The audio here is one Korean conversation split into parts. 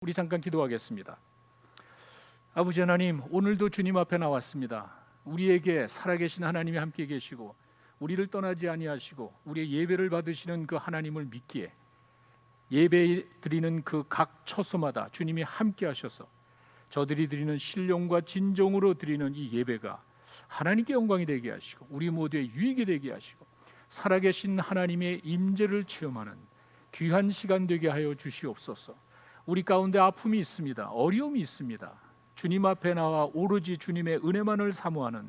우리 잠깐 기도하겠습니다. 아버지 하나님, 오늘도 주님 앞에 나왔습니다. 우리에게 살아계신 하나님이 함께 계시고 우리를 떠나지 아니하시고 우리의 예배를 받으시는 그 하나님을 믿기에 예배 드리는 그 각 처소마다 주님이 함께 하셔서 저들이 드리는 신령과 진정으로 드리는 이 예배가 하나님께 영광이 되게 하시고 우리 모두의 유익이 되게 하시고 살아계신 하나님의 임재를 체험하는 귀한 시간 되게 하여 주시옵소서. 우리 가운데 아픔이 있습니다. 어려움이 있습니다. 주님 앞에 나와 오로지 주님의 은혜만을 사모하는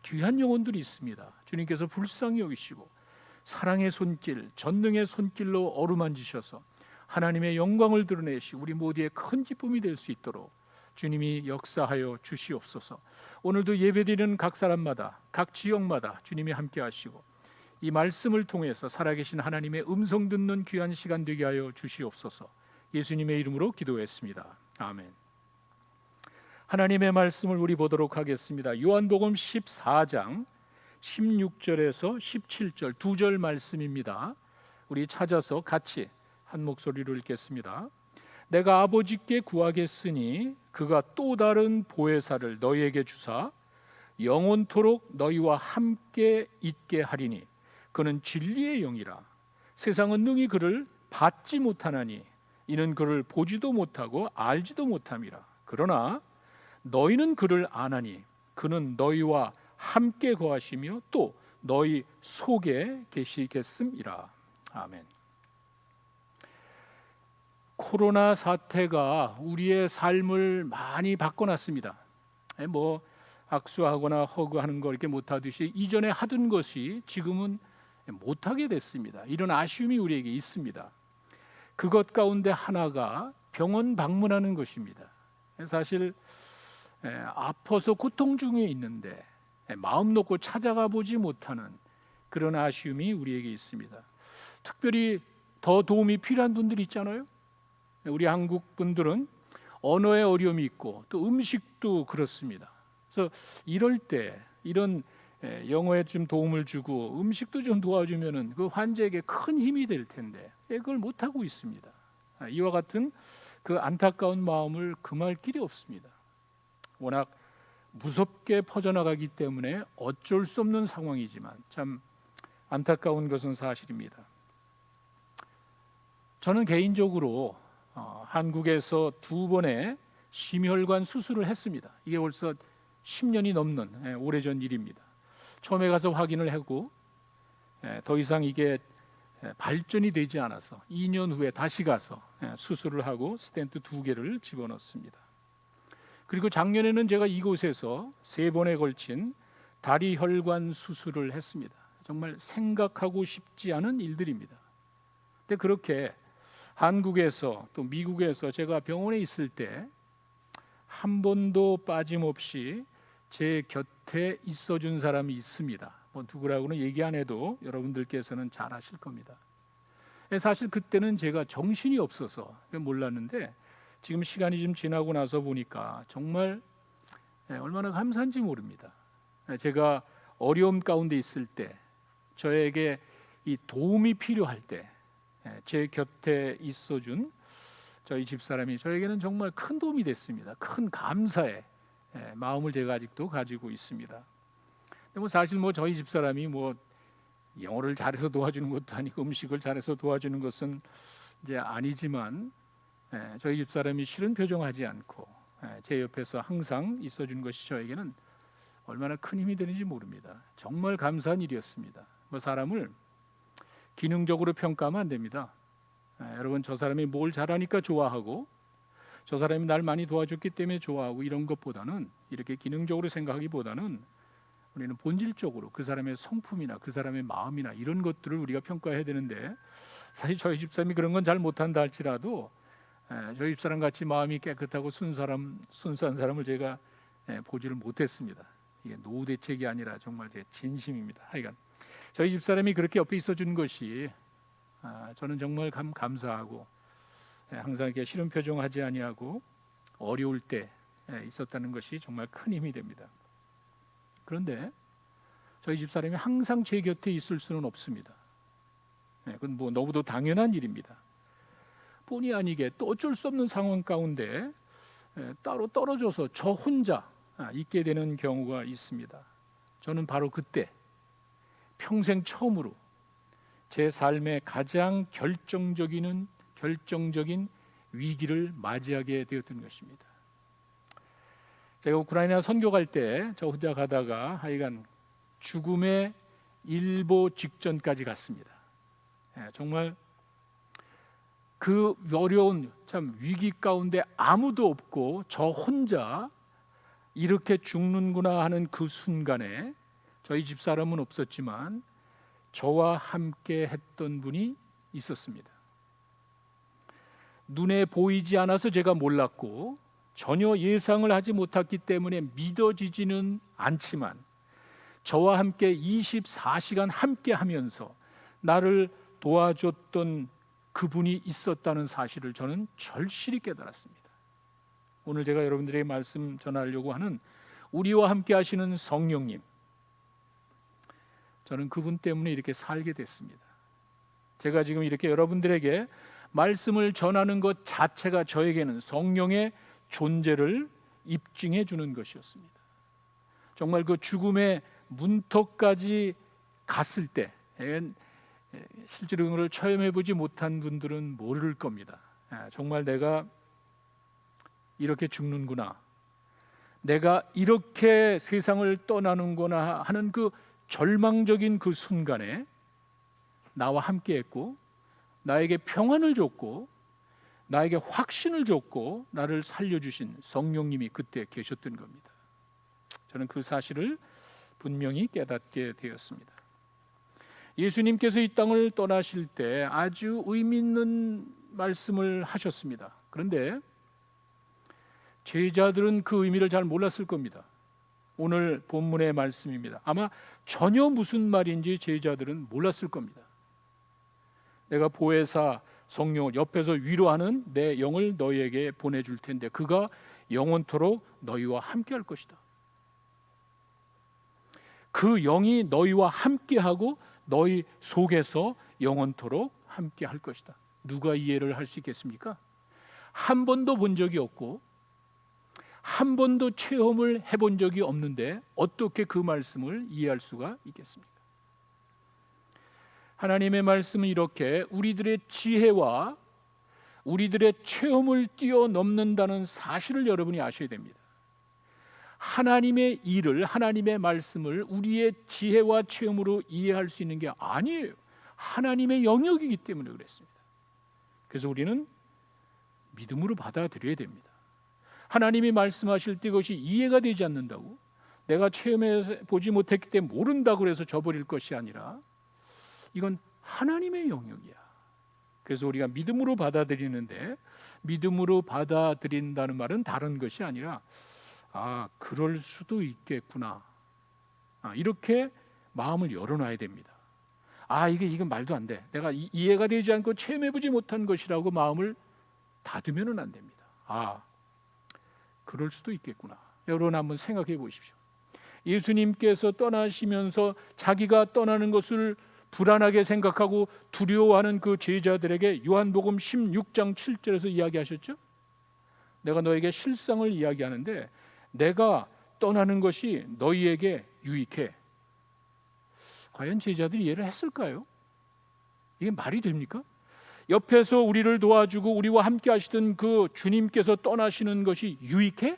귀한 영혼들이 있습니다. 주님께서 불쌍히 여기시고 사랑의 손길, 전능의 손길로 어루만지셔서 하나님의 영광을 드러내시 우리 모두의 큰 기쁨이 될 수 있도록 주님이 역사하여 주시옵소서. 오늘도 예배드리는 각 사람마다, 각 지역마다 주님이 함께 하시고 이 말씀을 통해서 살아계신 하나님의 음성 듣는 귀한 시간 되게 하여 주시옵소서. 예수님의 이름으로 기도했습니다. 아멘. 하나님의 말씀을 우리 보도록 하겠습니다. 요한복음 14장 16절에서 17절 두 절 말씀입니다. 우리 찾아서 같이 한 목소리로 읽겠습니다. 내가 아버지께 구하겠으니 그가 또 다른 보혜사를 너희에게 주사 영원토록 너희와 함께 있게 하리니 그는 진리의 영이라. 세상은 능히 그를 받지 못하나니 이는 그를 보지도 못하고 알지도 못함이라. 그러나 너희는 그를 아나니 그는 너희와 함께 거하시며 또 너희 속에 계시겠음이라. 아멘. 코로나 사태가 우리의 삶을 많이 바꿔놨습니다. 뭐 악수하거나 허그하는 거 이렇게 못하듯이 이전에 하던 것이 지금은 못하게 됐습니다. 이런 아쉬움이 우리에게 있습니다. 그것 가운데 하나가 병원 방문하는 것입니다. 사실 아파서 고통 중에 있는데 마음 놓고 찾아가 보지 못하는 그런 아쉬움이 우리에게 있습니다. 특별히 더 도움이 필요한 분들이 있잖아요. 우리 한국 분들은 언어의 어려움이 있고 또 음식도 그렇습니다. 그래서 이럴 때 이런 영어에 좀 도움을 주고 음식도 좀 도와주면은 그 환자에게 큰 힘이 될 텐데 그걸 못 하고 있습니다. 이와 같은 그 안타까운 마음을 금할 길이 없습니다. 워낙 무섭게 퍼져나가기 때문에 어쩔 수 없는 상황이지만 참 안타까운 것은 사실입니다. 저는 개인적으로 한국에서 2번의 심혈관 수술을 했습니다. 이게 벌써 10년이 넘는 오래전 일입니다. 처음에 가서 확인을 하고 더 이상 이게 발전이 되지 않아서 2년 후에 다시 가서 수술을 하고 스텐트 2개를 집어넣습니다. 그리고 작년에는 제가 이곳에서 3번에 걸친 다리 혈관 수술을 했습니다. 정말 생각하고 싶지 않은 일들입니다. 근데 그렇게 한국에서 또 미국에서 제가 병원에 있을 때 한 번도 빠짐없이 제 곁에 있어준 사람이 있습니다. 뭐 누구라고는 얘기 안 해도 여러분들께서는 잘 아실 겁니다. 사실 그때는 제가 정신이 없어서 몰랐는데 지금 시간이 좀 지나고 나서 보니까 정말 얼마나 감사한지 모릅니다. 제가 어려움 가운데 있을 때 저에게 이 도움이 필요할 때 제 곁에 있어준 저희 집사람이 저에게는 정말 큰 도움이 됐습니다. 큰 감사의 마음을 제가 아직도 가지고 있습니다. 근데 뭐 사실 뭐 저희 집사람이 뭐 영어를 잘해서 도와주는 것도 아니고 음식을 잘해서 도와주는 것은 이제 아니지만 저희 집사람이 싫은 표정하지 않고 제 옆에서 항상 있어준 것이 저에게는 얼마나 큰 힘이 되는지 모릅니다. 정말 감사한 일이었습니다. 뭐 사람을 기능적으로 평가하면 안 됩니다. 여러분, 저 사람이 뭘 잘하니까 좋아하고 저 사람이 날 많이 도와줬기 때문에 좋아하고 이런 것보다는 이렇게 기능적으로 생각하기보다는 우리는 본질적으로 그 사람의 성품이나 그 사람의 마음이나 이런 것들을 우리가 평가해야 되는데 사실 저희 집사람이 그런 건 잘 못한다 할지라도 저희 집사람 같이 마음이 깨끗하고 순수한 사람을 제가 보지를 못했습니다. 이게 노후 대책이 아니라 정말 제 진심입니다. 하여간 저희 집사람이 그렇게 옆에 있어준 것이 저는 정말 감사하고 항상 이렇게 싫은 표정하지 아니하고 어려울 때 있었다는 것이 정말 큰 힘이 됩니다. 그런데 저희 집사람이 항상 제 곁에 있을 수는 없습니다. 그건 뭐 너무도 당연한 일입니다. 본의 아니게 또 어쩔 수 없는 상황 가운데 따로 떨어져서 저 혼자 있게 되는 경우가 있습니다. 저는 바로 그때 평생 처음으로 제 삶의 가장 결정적인 위기를 맞이하게 되었던 것입니다. 제가 우크라이나 선교 갈 때 저 혼자 가다가 하여간 죽음의 일보 직전까지 갔습니다. 정말 그 어려운 참 위기 가운데 아무도 없고 저 혼자 이렇게 죽는구나 하는 그 순간에 저희 집사람은 없었지만 저와 함께 했던 분이 있었습니다. 눈에 보이지 않아서 제가 몰랐고 전혀 예상을 하지 못했기 때문에 믿어지지는 않지만 저와 함께 24시간 함께 하면서 나를 도와줬던 그분이 있었다는 사실을 저는 절실히 깨달았습니다. 오늘 제가 여러분들에게 말씀 전하려고 하는 우리와 함께 하시는 성령님, 저는 그분 때문에 이렇게 살게 됐습니다. 제가 지금 이렇게 여러분들에게 말씀을 전하는 것 자체가 저에게는 성령의 존재를 입증해 주는 것이었습니다. 정말 그 죽음의 문턱까지 갔을 때 실제로 그걸 체험해 보지 못한 분들은 모를 겁니다. 정말 내가 이렇게 죽는구나, 내가 이렇게 세상을 떠나는구나 하는 그 절망적인 그 순간에 나와 함께했고 나에게 평안을 줬고 나에게 확신을 줬고 나를 살려주신 성령님이 그때 계셨던 겁니다. 저는 그 사실을 분명히 깨닫게 되었습니다. 예수님께서 이 땅을 떠나실 때 아주 의미 있는 말씀을 하셨습니다. 그런데 제자들은 그 의미를 잘 몰랐을 겁니다. 오늘 본문의 말씀입니다. 아마 전혀 무슨 말인지 제자들은 몰랐을 겁니다. 내가 보혜사 성령을 옆에서 위로하는 내 영을 너희에게 보내줄 텐데 그가 영원토록 너희와 함께할 것이다. 그 영이 너희와 함께하고 너희 속에서 영원토록 함께할 것이다. 누가 이해를 할 수 있겠습니까? 한 번도 본 적이 없고 한 번도 체험을 해본 적이 없는데 어떻게 그 말씀을 이해할 수가 있겠습니까? 하나님의 말씀은 이렇게 우리들의 지혜와 우리들의 체험을 뛰어넘는다는 사실을 여러분이 아셔야 됩니다. 하나님의 일을, 하나님의 말씀을 우리의 지혜와 체험으로 이해할 수 있는 게 아니에요. 하나님의 영역이기 때문에 그랬습니다. 그래서 우리는 믿음으로 받아들여야 됩니다. 하나님이 말씀하실 때 그것이 이해가 되지 않는다고, 내가 체험해 보지 못했기 때문에 모른다고 해서 저버릴 것이 아니라 이건 하나님의 영역이야. 그래서 우리가 믿음으로 받아들이는데, 믿음으로 받아들인다는 말은 다른 것이 아니라 그럴 수도 있겠구나, 이렇게 마음을 열어놔야 됩니다. 이건 말도 안 돼, 내가 이해가 되지 않고 체험해보지 못한 것이라고 마음을 닫으면 안 됩니다. 그럴 수도 있겠구나. 여러분 한번 생각해 보십시오. 예수님께서 떠나시면서 자기가 떠나는 것을 불안하게 생각하고 두려워하는 그 제자들에게 요한복음 16장 7절에서 이야기하셨죠. 내가 너에게 실상을 이야기하는데 내가 떠나는 것이 너희에게 유익해. 과연 제자들이 이해를 했을까요? 이게 말이 됩니까? 옆에서 우리를 도와주고 우리와 함께 하시던 그 주님께서 떠나시는 것이 유익해?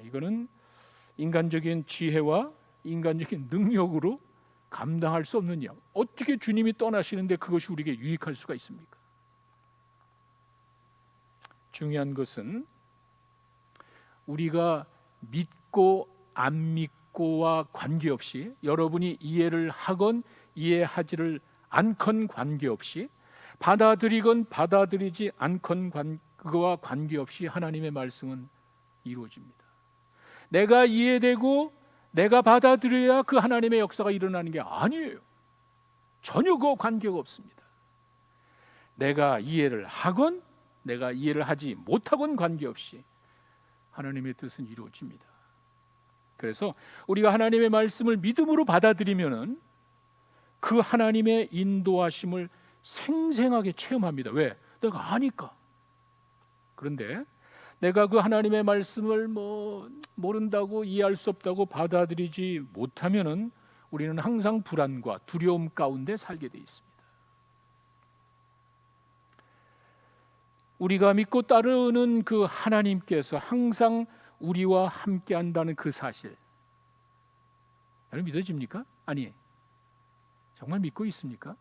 이거는 인간적인 지혜와 인간적인 능력으로 감당할 수 없는 일. 어떻게 주님이 떠나시는데 그것이 우리에게 유익할 수가 있습니까? 중요한 것은 우리가 믿고 안 믿고와 관계없이, 여러분이 이해를 하건 이해하지를 않건 관계없이, 받아들이건 받아들이지 않건 그거와 관계없이 하나님의 말씀은 이루어집니다. 내가 이해되고 내가 받아들여야 그 하나님의 역사가 일어나는 게 아니에요. 전혀 그거 관계가 없습니다. 내가 이해를 하건 내가 이해를 하지 못하건 관계없이 하나님의 뜻은 이루어집니다. 그래서 우리가 하나님의 말씀을 믿음으로 받아들이면은 그 하나님의 인도하심을 생생하게 체험합니다. 왜? 내가 아니까. 그런데 내가 그 하나님의 말씀을 모른다고, 이해할 수 없다고 받아들이지 못하면은 우리는 항상 불안과 두려움 가운데 살게 돼 있습니다. 우리가 믿고 따르는 그 하나님께서 항상 우리와 함께 한다는 그 사실, 여러분 믿어집니까? 아니, 정말 믿고 있습니까?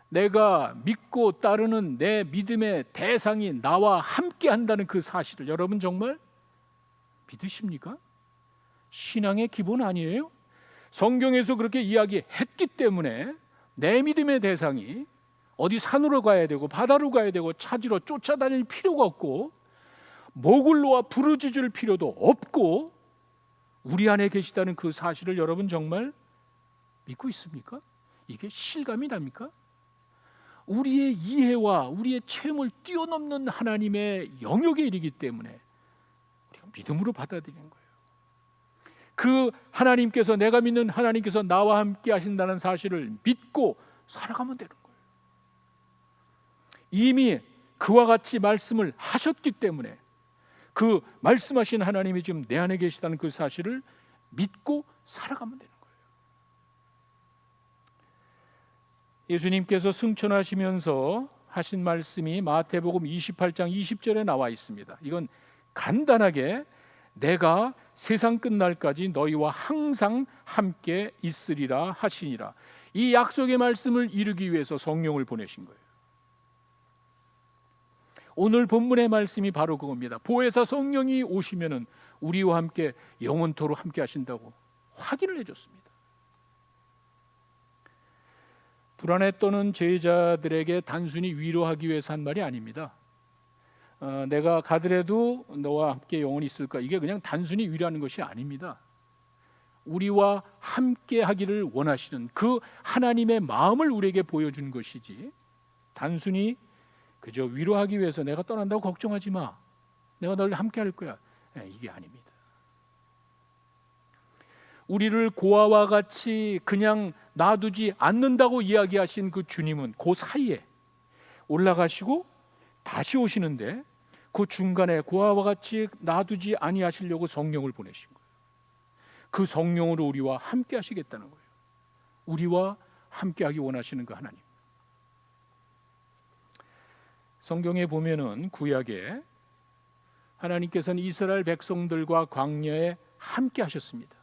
내가 믿고 따르는 내 믿음의 대상이 나와 함께 한다는 그 사실을 여러분 정말 믿으십니까? 신앙의 기본 아니에요? 성경에서 그렇게 이야기했기 때문에 내 믿음의 대상이 어디 산으로 가야 되고 바다로 가야 되고 찾으러 쫓아다닐 필요가 없고 목을 놓아 부르짖을 필요도 없고 우리 안에 계시다는 그 사실을 여러분 정말 믿고 있습니까? 이게 실감이 납니까? 우리의 이해와 우리의 체험을 뛰어넘는 하나님의 영역에 이르기 때문에 우리가 믿음으로 받아들이는 거예요. 그 하나님께서, 내가 믿는 하나님께서 나와 함께 하신다는 사실을 믿고 살아가면 되는 거예요. 이미 그와 같이 말씀을 하셨기 때문에 그 말씀하신 하나님이 지금 내 안에 계시다는 그 사실을 믿고 살아가면 되는 거예요. 예수님께서 승천하시면서 하신 말씀이 마태복음 28장 20절에 나와 있습니다. 이건 간단하게 내가 세상 끝날까지 너희와 항상 함께 있으리라 하시니라. 이 약속의 말씀을 이루기 위해서 성령을 보내신 거예요. 오늘 본문의 말씀이 바로 그겁니다. 보혜사 성령이 오시면은 우리와 함께 영원토록 함께 하신다고 확인을 해줬습니다. 불안에 떠는 제자들에게 단순히 위로하기 위해서 한 말이 아닙니다. 내가 가더라도 너와 함께 영원히 있을까? 이게 그냥 단순히 위로하는 것이 아닙니다. 우리와 함께 하기를 원하시는 그 하나님의 마음을 우리에게 보여준 것이지, 단순히 그저 위로하기 위해서 내가 떠난다고 걱정하지 마, 내가 널 함께 할 거야, 이게 아닙니다. 우리를 고아와 같이 그냥 놔두지 않는다고 이야기하신 그 주님은 그 사이에 올라가시고 다시 오시는데 그 중간에 고아와 같이 놔두지 아니하시려고 성령을 보내신 거예요. 그 성령으로 우리와 함께 하시겠다는 거예요. 우리와 함께 하기 원하시는 그 하나님. 성경에 보면은 구약에 하나님께서는 이스라엘 백성들과 광야에 함께 하셨습니다.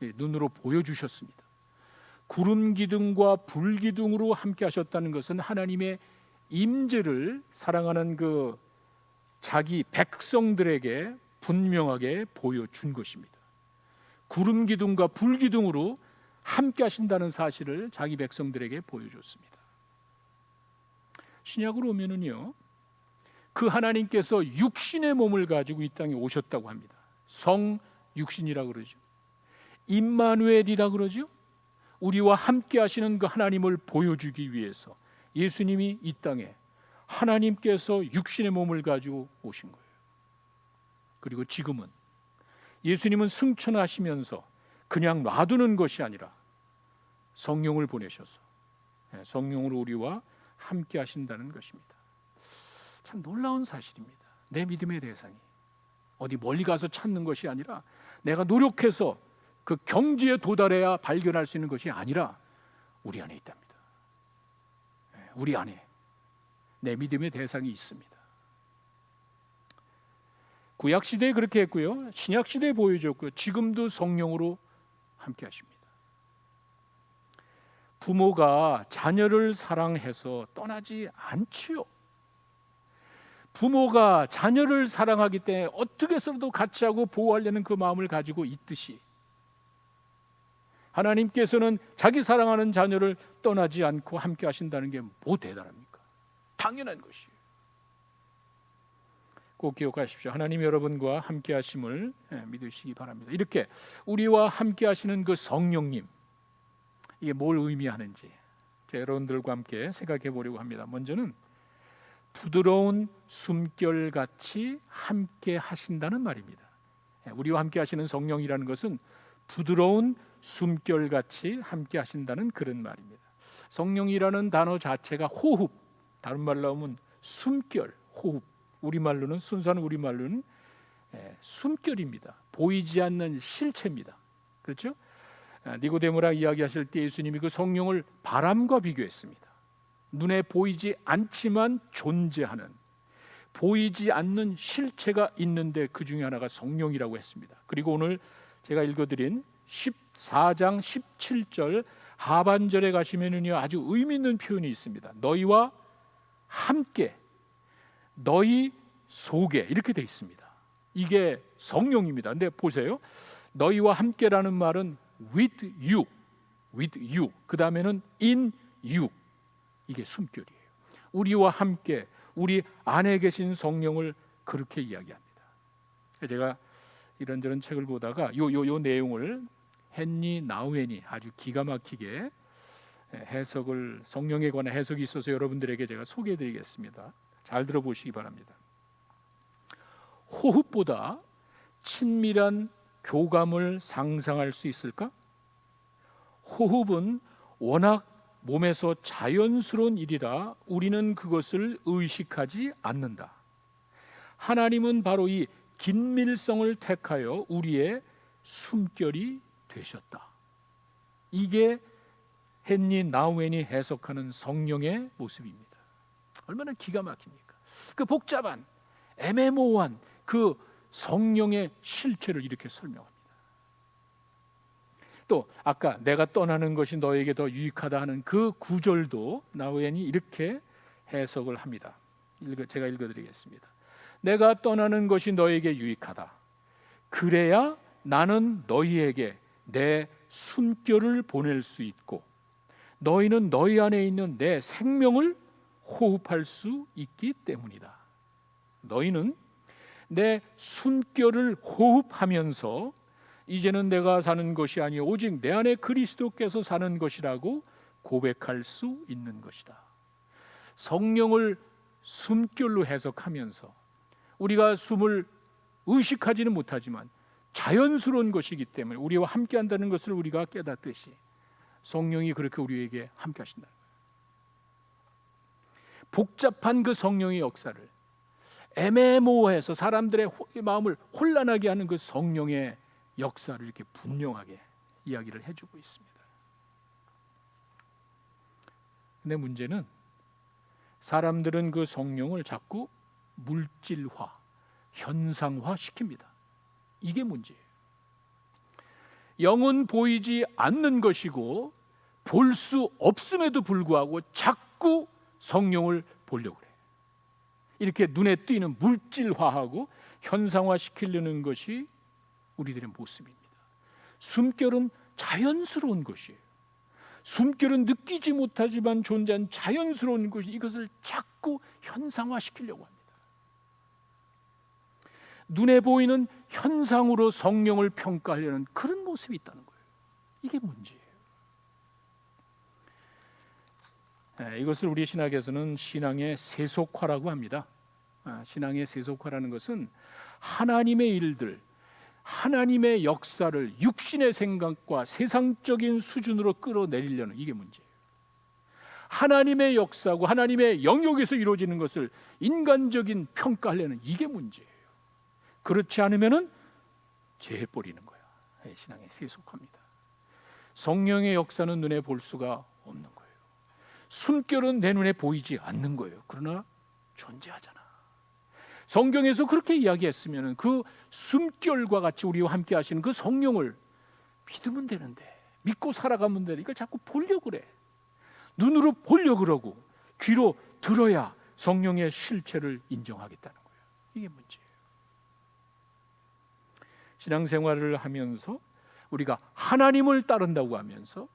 눈으로 보여주셨습니다. 구름 기둥과 불 기둥으로 함께 하셨다는 것은 하나님의 임재를 사랑하는 그 자기 백성들에게 분명하게 보여준 것입니다. 구름 기둥과 불 기둥으로 함께 하신다는 사실을 자기 백성들에게 보여줬습니다. 신약으로 오면은요, 그 하나님께서 육신의 몸을 가지고 이 땅에 오셨다고 합니다. 성 육신이라 그러죠. 임마누엘이라 그러죠. 우리와 함께 하시는 그 하나님을 보여주기 위해서 예수님이 이 땅에 하나님께서 육신의 몸을 가지고 오신 거예요. 그리고 지금은 예수님은 승천하시면서 그냥 놔두는 것이 아니라 성령을 보내셔서 성령으로 우리와 함께 하신다는 것입니다. 참 놀라운 사실입니다. 내 믿음의 대상이 어디 멀리 가서 찾는 것이 아니라, 내가 노력해서 그 경지에 도달해야 발견할 수 있는 것이 아니라 우리 안에 있답니다. 우리 안에 내 믿음의 대상이 있습니다. 구약 시대에 그렇게 했고요, 신약 시대에 보여줬고요, 지금도 성령으로 함께 하십니다. 부모가 자녀를 사랑해서 떠나지 않지요. 부모가 자녀를 사랑하기 때문에 어떻게 해서도 같이 하고 보호하려는 그 마음을 가지고 있듯이 하나님께서는 자기 사랑하는 자녀를 떠나지 않고 함께 하신다는 게 뭐 대단합니까? 당연한 것이에요. 꼭 기억하십시오. 하나님 여러분과 함께 하심을 믿으시기 바랍니다. 이렇게 우리와 함께 하시는 그 성령님, 이게 뭘 의미하는지 여러분들과 함께 생각해 보려고 합니다. 먼저는 부드러운 숨결같이 함께 하신다는 말입니다. 우리와 함께 하시는 성령이라는 것은 부드러운 숨결같이 함께 하신다는 그런 말입니다. 성령이라는 단어 자체가 호흡, 다른 말로 하면 숨결, 호흡. 우리말로는 순수한 우리말로는 숨결입니다. 보이지 않는 실체입니다. 그렇죠? 니고데모라 이야기하실 때 예수님이 그 성령을 바람과 비교했습니다. 눈에 보이지 않지만 존재하는, 보이지 않는 실체가 있는데 그 중에 하나가 성령이라고 했습니다. 그리고 오늘 제가 읽어드린 14장 17절 하반절에 가시면은요, 아주 의미 있는 표현이 있습니다. 너희와 함께, 너희 속에, 이렇게 돼 있습니다. 이게 성령입니다. 근데 보세요, 너희와 함께라는 말은 with you, 그 다음에는 in you, 이게 숨결이에요. 우리와 함께, 우리 안에 계신 성령을 그렇게 이야기합니다. 제가 이런저런 책을 보다가 요 내용을 헨리 나우엔이 아주 기가 막히게 해석을, 성령에 관한 해석이 있어서 여러분들에게 제가 소개해드리겠습니다. 잘 들어보시기 바랍니다. 호흡보다 친밀한 교감을 상상할 수 있을까? 호흡은 워낙 몸에서 자연스러운 일이라 우리는 그것을 의식하지 않는다. 하나님은 바로 이 긴밀성을 택하여 우리의 숨결이 되셨다. 이게 헨리 나우엔이 해석하는 성령의 모습입니다. 얼마나 기가 막힙니까? 그 복잡한, 애매모호한 그 성령의 실체를 이렇게 설명합니다. 또 아까 내가 떠나는 것이 너에게 더 유익하다 하는 그 구절도 나우엔이 이렇게 해석을 합니다. 제가 읽어드리겠습니다. 내가 떠나는 것이 너에게 유익하다. 그래야 나는 너희에게 내 숨결을 보낼 수 있고 너희는 너희 안에 있는 내 생명을 호흡할 수 있기 때문이다. 너희는 내 숨결을 호흡하면서 이제는 내가 사는 것이 아니요 오직 내 안에 그리스도께서 사는 것이라고 고백할 수 있는 것이다. 성령을 숨결로 해석하면서 우리가 숨을 의식하지는 못하지만 자연스러운 것이기 때문에 우리와 함께 한다는 것을 우리가 깨닫듯이 성령이 그렇게 우리에게 함께 하신다는 거예요. 복잡한 그 성령의 역사를, 애매모호해서 사람들의 마음을 혼란하게 하는 그 성령의 역사를 이렇게 분명하게 이야기를 해주고 있습니다. 근데 문제는 사람들은 그 성령을 자꾸 물질화, 현상화 시킵니다. 이게 문제예요. 영은 보이지 않는 것이고 볼 수 없음에도 불구하고 자꾸 성령을 보려고 그래요. 이렇게 눈에 띄는 물질화하고 현상화 시키려는 것이 우리들의 모습입니다. 숨결은 자연스러운 것이에요. 숨결은 느끼지 못하지만 존재한 자연스러운 것이, 이것을 자꾸 현상화 시키려고 합니다. 눈에 보이는 현상으로 성령을 평가하려는 그런 모습이 있다는 거예요. 이게 문제예요. 이것을 우리 신학에서는 신앙의 세속화라고 합니다. 신앙의 세속화라는 것은 하나님의 일들, 하나님의 역사를 육신의 생각과 세상적인 수준으로 끌어내리려는, 이게 문제예요. 하나님의 역사고 하나님의 영역에서 이루어지는 것을 인간적인 평가하려는, 이게 문제예요. 그렇지 않으면은 재해버리는 거야. 신앙의 세속화입니다. 성령의 역사는 눈에 볼 수가 없는 거예요. 숨결은 내 눈에 보이지 않는 거예요. 그러나 존재하잖아. 성경에서 그렇게 이야기했으면 그 숨결과 같이 우리와 함께 하시는 그 성령을 믿으면 되는데, 믿고 살아가면 되는데 이걸 자꾸 보려고 그래. 눈으로 보려고 그러고 귀로 들어야 성령의 실체를 인정하겠다는 거예요. 이게 문제예요. 신앙생활을 하면서 우리가 하나님을 따른다고 하면서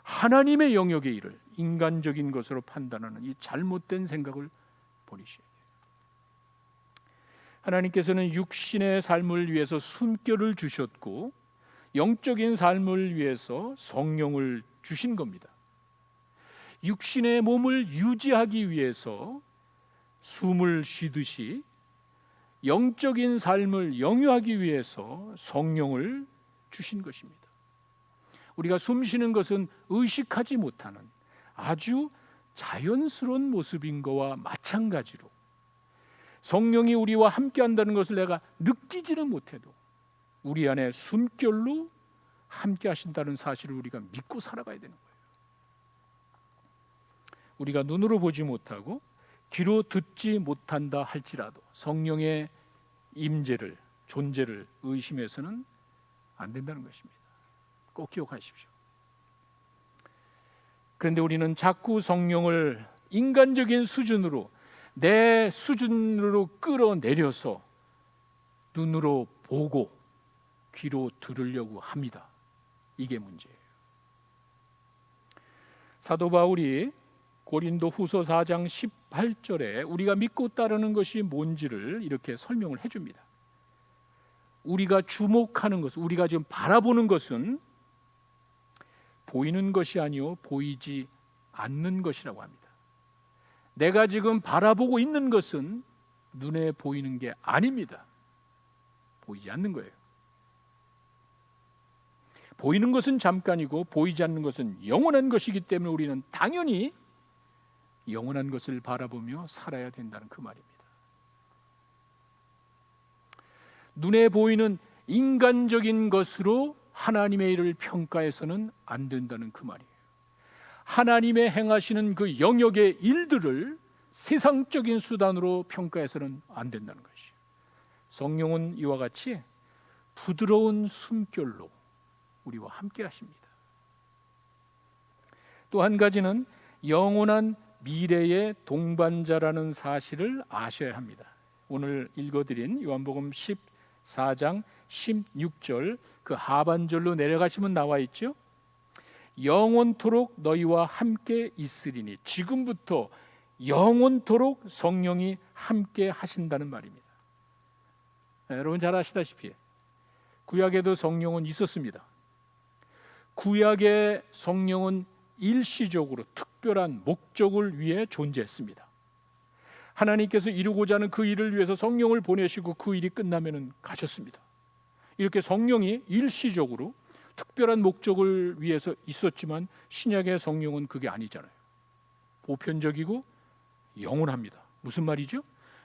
하나님의 영역의 일을 인간적인 것으로 판단하는 이 잘못된 생각을 버리셔야 돼요. 하나님께서는 육신의 삶을 위해서 숨결을 주셨고 영적인 삶을 위해서 성령을 주신 겁니다. 육신의 몸을 유지하기 위해서 숨을 쉬듯이 영적인 삶을 영유하기 위해서 성령을 주신 것입니다. 우리가 숨 쉬는 것은 의식하지 못하는 아주 자연스러운 모습인 것과 마찬가지로 성령이 우리와 함께 한다는 것을 내가 느끼지는 못해도 우리 안에 숨결로 함께 하신다는 사실을 우리가 믿고 살아가야 되는 거예요. 우리가 눈으로 보지 못하고 귀로 듣지 못한다 할지라도 성령의 임재를, 존재를 의심해서는 안 된다는 것입니다. 꼭 기억하십시오. 그런데 우리는 자꾸 성령을 인간적인 수준으로, 내 수준으로 끌어내려서 눈으로 보고 귀로 들으려고 합니다. 이게 문제예요. 사도 바울이 고린도 후서 4장 18절에 우리가 믿고 따르는 것이 뭔지를 이렇게 설명을 해줍니다. 우리가 주목하는 것, 우리가 지금 바라보는 것은 보이는 것이 아니요 보이지 않는 것이라고 합니다. 내가 지금 바라보고 있는 것은 눈에 보이는 게 아닙니다. 보이지 않는 거예요. 보이는 것은 잠깐이고 보이지 않는 것은 영원한 것이기 때문에 우리는 당연히 영원한 것을 바라보며 살아야 된다는 그 말입니다. 눈에 보이는 인간적인 것으로 하나님의 일을 평가해서는 안 된다는 그 말이에요. 하나님의 행하시는 그 영역의 일들을 세상적인 수단으로 평가해서는 안 된다는 것이에요. 성령은 이와 같이 부드러운 숨결로 우리와 함께 하십니다. 또 한 가지는 영원한 미래의 동반자라는 사실을 아셔야 합니다. 오늘 읽어드린 요한복음 14장 16절 그 하반절로 내려가시면 나와 있죠. 영원토록 너희와 함께 있으리니, 지금부터 영원토록 성령이 함께 하신다는 말입니다. 여러분 잘 아시다시피 구약에도 성령은 있었습니다. 구약의 성령은 일시적으로 특별한 목적을 위해 존재했습니다. 하나님께서 이루고자 하는 그 일을 위해서 성령을 보내시고 그 일이 끝나면 가셨습니다. 이렇게 성령이 일시적으로 특별한 목적을 위해서 있었지만 신약의 성령은 그게 아니잖아요. 보편적이고 영원합니다. 무슨 말이죠?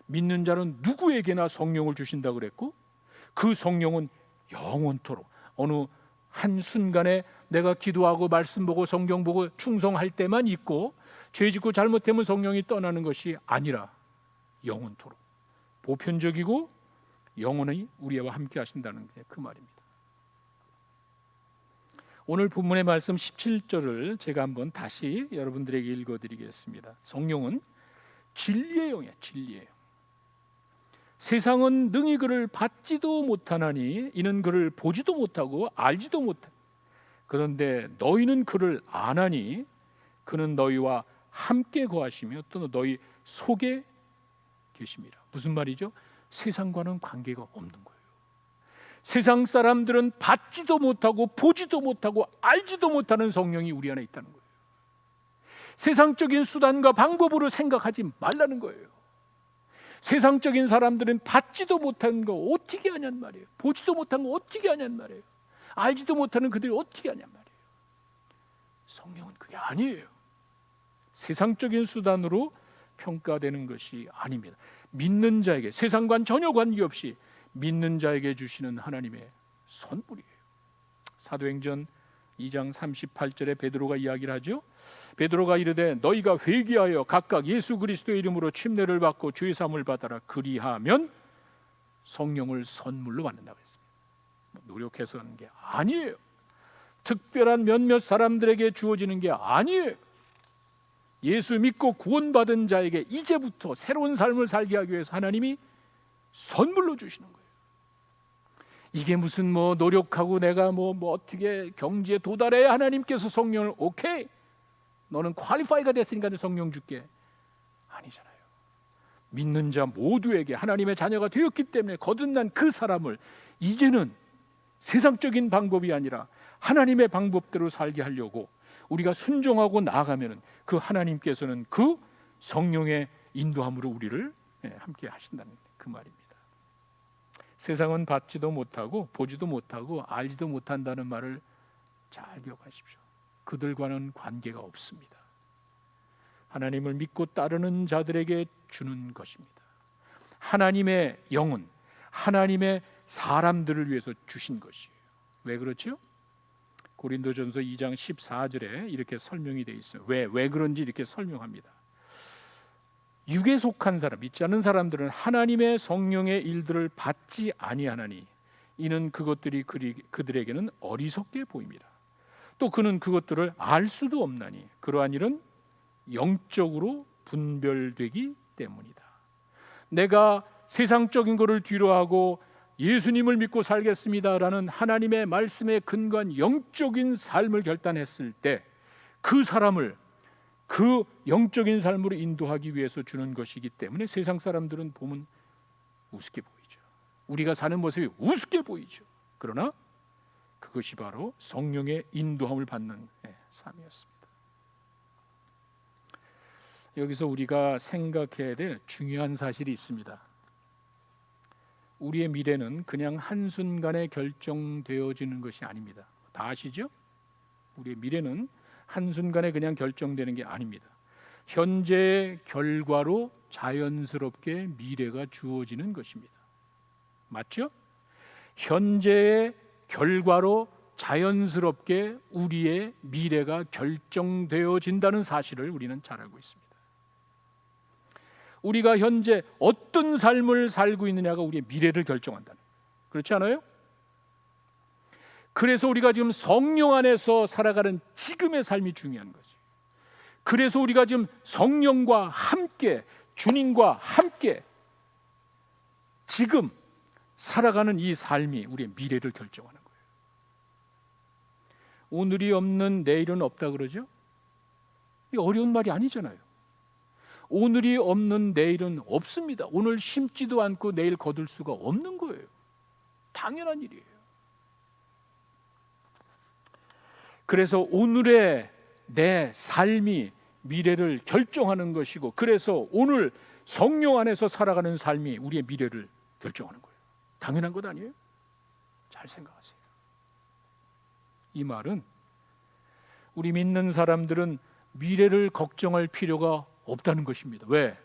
믿는 자는 누구에게나 성령을 주신다 그랬고 그 성령은 영원토록, 어느 한순간에 내가 기도하고 말씀 보고 성경 보고 충성할 때만 있고 죄 짓고 잘못하면 성령이 떠나는 것이 아니라 영원토록 보편적이고 영원히 우리와 함께 하신다는 게 그 말입니다. 오늘 본문의 말씀 17절을 제가 한번 다시 여러분들에게 읽어드리겠습니다. 성령은 진리의 영이에요. 진리의 영. 세상은 능히 그를 받지도 못하나니 이는 그를 보지도 못하고 알지도 못하. 그런데 너희는 그를 아나니 그는 너희와 함께 거하시며 또 너희 속에 계십니다. 무슨 말이죠? 세상과는 관계가 없는 거예요. 세상 사람들은 받지도 못하고 보지도 못하고 알지도 못하는 성령이 우리 안에 있다는 거예요. 세상적인 수단과 방법으로 생각하지 말라는 거예요. 세상적인 사람들은 받지도 못한 거 어떻게 하냔 말이에요. 보지도 못한 거 어떻게 하냔 말이에요. 알지도 못하는 그들이 어떻게 하냔 말이에요. 성령은 그게 아니에요. 세상적인 수단으로 평가되는 것이 아닙니다. 믿는 자에게, 세상과는 전혀 관계없이 믿는 자에게 주시는 하나님의 선물이에요. 사도행전 2장 38절에 베드로가 이야기를 하죠. 베드로가 이르되 너희가 회개하여 각각 예수 그리스도의 이름으로 침례를 받고 주의 사함을 받아라. 그리하면 성령을 선물로 받는다고 했습니다. 노력해서 하는 게 아니에요. 특별한 몇몇 사람들에게 주어지는 게 아니에요. 예수 믿고 구원받은 자에게 이제부터 새로운 삶을 살게 하기 위해서 하나님이 선물로 주시는 거예요. 이게 무슨 노력하고 내가 어떻게 경지에 도달해야 하나님께서 성령을 오케이 너는 퀄리파이가 됐으니까 성령 줄게 아니잖아요. 믿는 자 모두에게 하나님의 자녀가 되었기 때문에 거듭난 그 사람을 이제는 세상적인 방법이 아니라 하나님의 방법대로 살게 하려고 우리가 순종하고 나아가면 그 하나님께서는 그 성령의 인도함으로 우리를 함께 하신다는 그 말입니다. 세상은 받지도 못하고 보지도 못하고 알지도 못한다는 말을 잘 기억하십시오. 그들과는 관계가 없습니다. 하나님을 믿고 따르는 자들에게 주는 것입니다. 하나님의 영은 하나님의 사람들을 위해서 주신 것이에요. 왜 그렇죠? 고린도전서 2장 14절에 이렇게 설명이 되어 있어요. 왜 그런지 이렇게 설명합니다. 육에 속한 사람, 믿지 않는 사람들은 하나님의 성령의 일들을 받지 아니하나니 이는 그것들이 그들에게는 어리석게 보입니다. 또 그는 그것들을 알 수도 없나니 그러한 일은 영적으로 분별되기 때문이다. 내가 세상적인 것을 뒤로하고 예수님을 믿고 살겠습니다라는 하나님의 말씀에 근거한 영적인 삶을 결단했을 때 그 사람을 그 영적인 삶으로 인도하기 위해서 주는 것이기 때문에 세상 사람들은 보면 우습게 보이죠. 우리가 사는 모습이 우습게 보이죠. 그러나 그것이 바로 성령의 인도함을 받는 삶이었습니다. 여기서 우리가 생각해야 될 중요한 사실이 있습니다. 우리의 미래는 그냥 한순간에 결정되어지는 것이 아닙니다. 다 아시죠? 우리의 미래는 한순간에 그냥 결정되는 게 아닙니다. 현재의 결과로 자연스럽게 미래가 주어지는 것입니다. 맞죠? 현재의 결과로 자연스럽게 우리의 미래가 결정되어진다는 사실을 우리는 잘 알고 있습니다. 우리가 현재 어떤 삶을 살고 있느냐가 우리의 미래를 결정한다는 거예요. 그렇지 않아요? 그래서 우리가 지금 성령 안에서 살아가는 지금의 삶이 중요한 거지. 그래서 우리가 지금 성령과 함께, 주님과 함께 지금 살아가는 이 삶이 우리의 미래를 결정하는 거예요. 오늘이 없는 내일은 없다 그러죠? 이 어려운 말이 아니잖아요. 오늘이 없는 내일은 없습니다. 오늘 심지도 않고 내일 거둘 수가 없는 거예요. 당연한 일이에요. 그래서 오늘의 내 삶이 미래를 결정하는 것이고, 그래서 오늘 성령 안에서 살아가는 삶이 우리의 미래를 결정하는 거예요. 당연한 것 아니에요? 잘 생각하세요. 이 말은 우리 믿는 사람들은 미래를 걱정할 필요가 없다는 것입니다. 왜?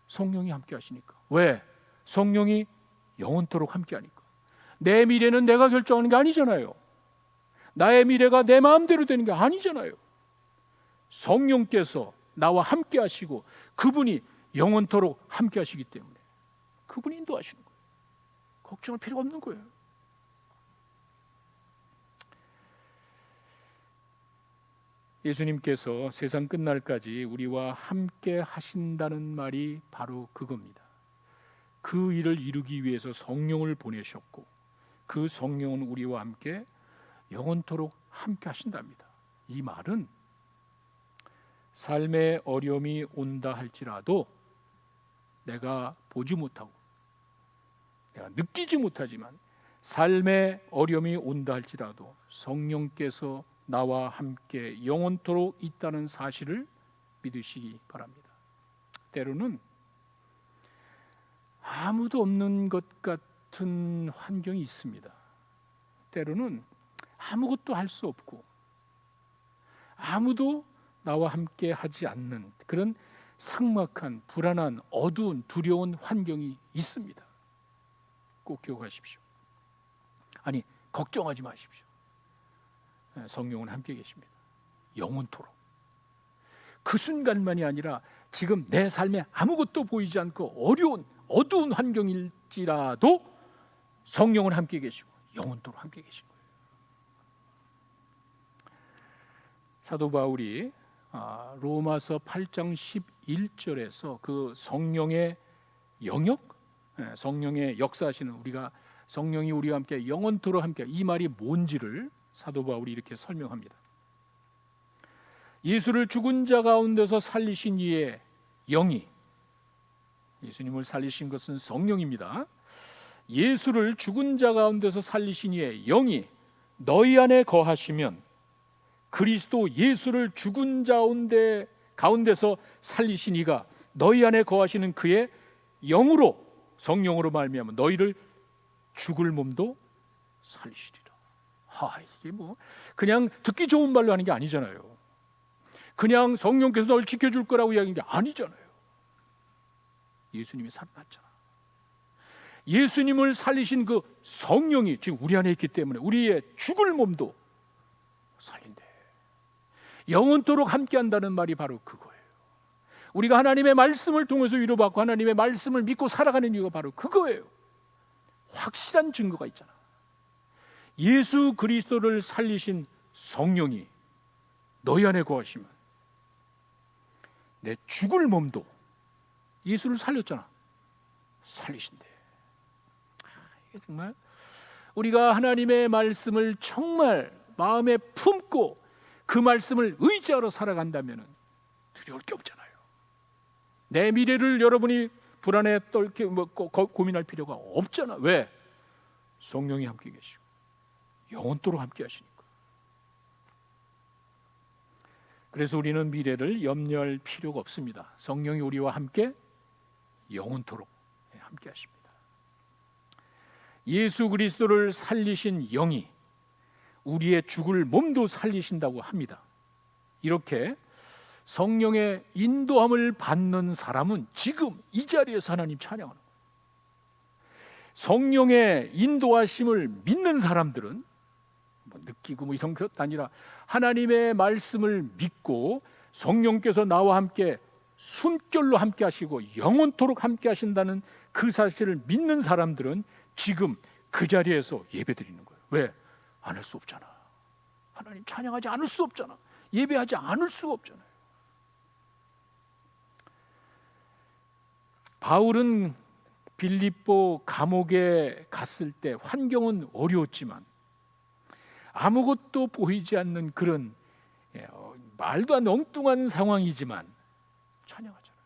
성령이 함께 하시니까. 왜? 성령이 영원토록 함께 하니까. 내 미래는 내가 결정하는 게 아니잖아요. 나의 미래가 내 마음대로 되는 게 아니잖아요. 성령께서 나와 함께 하시고 그분이 영원토록 함께 하시기 때문에 그분이 인도하시는 거예요. 걱정할 필요가 없는 거예요. 예수님께서 세상 끝날까지 우리와 함께 하신다는 말이 바로 그겁니다. 그 일을 이루기 위해서 성령을 보내셨고 그 성령은 우리와 함께 영원토록 함께 하신답니다. 이 말은 삶의 어려움이 온다 할지라도 내가 보지 못하고 내가 느끼지 못하지만 삶의 어려움이 온다 할지라도 성령께서 나와 함께 영원토록 있다는 사실을 믿으시기 바랍니다. 때로는 아무도 없는 것 같은 환경이 있습니다. 때로는 아무것도 할 수 없고 아무도 나와 함께 하지 않는 그런 삭막한 불안한 어두운 두려운 환경이 있습니다. 꼭 기억하십시오. 아니, 걱정하지 마십시오. 성령은 함께 계십니다. 영원토록. 그 순간만이 아니라 지금 내 삶에 아무것도 보이지 않고 어려운 어두운 환경일지라도 성령은 함께 계시고 영원토록 함께 계신 거예요. 사도 바울이 로마서 8장 11절에서 그 성령의 영역, 성령의 역사하시는 우리가 성령이 우리와 함께 영원토록 함께 이 말이 뭔지를 사도 바울이 이렇게 설명합니다. 예수를 죽은 자 가운데서 살리신 이의 영이, 예수님을 살리신 것은 성령입니다. 예수를 죽은 자 가운데서 살리신 이의 영이 너희 안에 거하시면 그리스도 예수를 죽은 자 가운데서 살리신 이가 너희 안에 거하시는 그의 영으로 성령으로 말미암아 너희를 죽을 몸도 살리시리라. 이게 뭐 그냥 듣기 좋은 말로 하는 게 아니잖아요. 그냥 성령께서 널 지켜줄 거라고 이야기하는 게 아니잖아요. 예수님이 살아났잖아. 예수님을 살리신 그 성령이 지금 우리 안에 있기 때문에 우리의 죽을 몸도 살린대. 영원토록 함께한다는 말이 바로 그거예요. 우리가 하나님의 말씀을 통해서 위로받고 하나님의 말씀을 믿고 살아가는 이유가 바로 그거예요. 확실한 증거가 있잖아. 예수 그리스도를 살리신 성령이 너희 안에 거하시면 내 죽을 몸도 예수를 살렸잖아. 살리신대. 이게 정말 우리가 하나님의 말씀을 정말 마음에 품고 그 말씀을 의지하러 살아간다면 두려울 게 없잖아요. 내 미래를 여러분이 불안에 떨게 고민할 필요가 없잖아. 왜? 성령이 함께 계시고 영원토록 함께 하시니까. 그래서 우리는 미래를 염려할 필요가 없습니다. 성령이 우리와 함께 영원토록 함께 하십니다. 예수 그리스도를 살리신 영이 우리의 죽을 몸도 살리신다고 합니다. 이렇게 성령의 인도함을 받는 사람은 지금 이 자리에서 하나님 찬양하는 거예요. 성령의 인도하심을 믿는 사람들은 느끼고 이런 것 아니라 하나님의 말씀을 믿고 성령께서 나와 함께 숨결로 함께 하시고 영원토록 함께 하신다는 그 사실을 믿는 사람들은 지금 그 자리에서 예배드리는 거예요. 왜? 안 할 수 없잖아. 하나님 찬양하지 않을 수 없잖아. 예배하지 않을 수가 없잖아요. 바울은 빌립보 감옥에 갔을 때 환경은 어려웠지만 아무것도 보이지 않는 그런 말도 안 되는 엉뚱한 상황이지만 찬양하잖아요.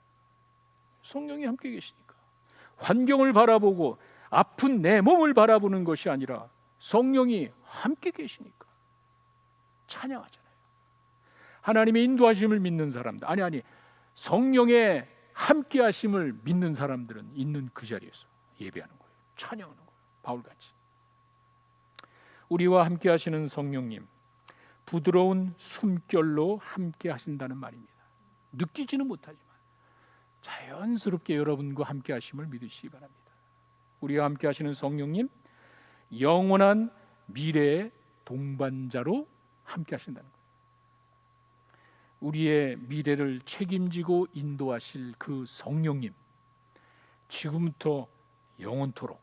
성령이 함께 계시니까. 환경을 바라보고 아픈 내 몸을 바라보는 것이 아니라 성령이 함께 계시니까 찬양하잖아요. 하나님의 인도하심을 믿는 사람들, 아니 성령의 함께 하심을 믿는 사람들은 있는 그 자리에서 예배하는 거예요. 찬양하는 거예요. 바울같이. 우리와 함께 하시는 성령님, 부드러운 숨결로 함께 하신다는 말입니다. 느끼지는 못하지만 자연스럽게 여러분과 함께 하심을 믿으시기 바랍니다. 우리와 함께 하시는 성령님, 영원한 미래의 동반자로 함께 하신다는 거예요. 우리의 미래를 책임지고 인도하실 그 성령님, 지금부터 영원토록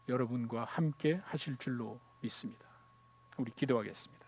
여러분과 함께 하실 줄로 믿습니다. 우리 기도하겠습니다.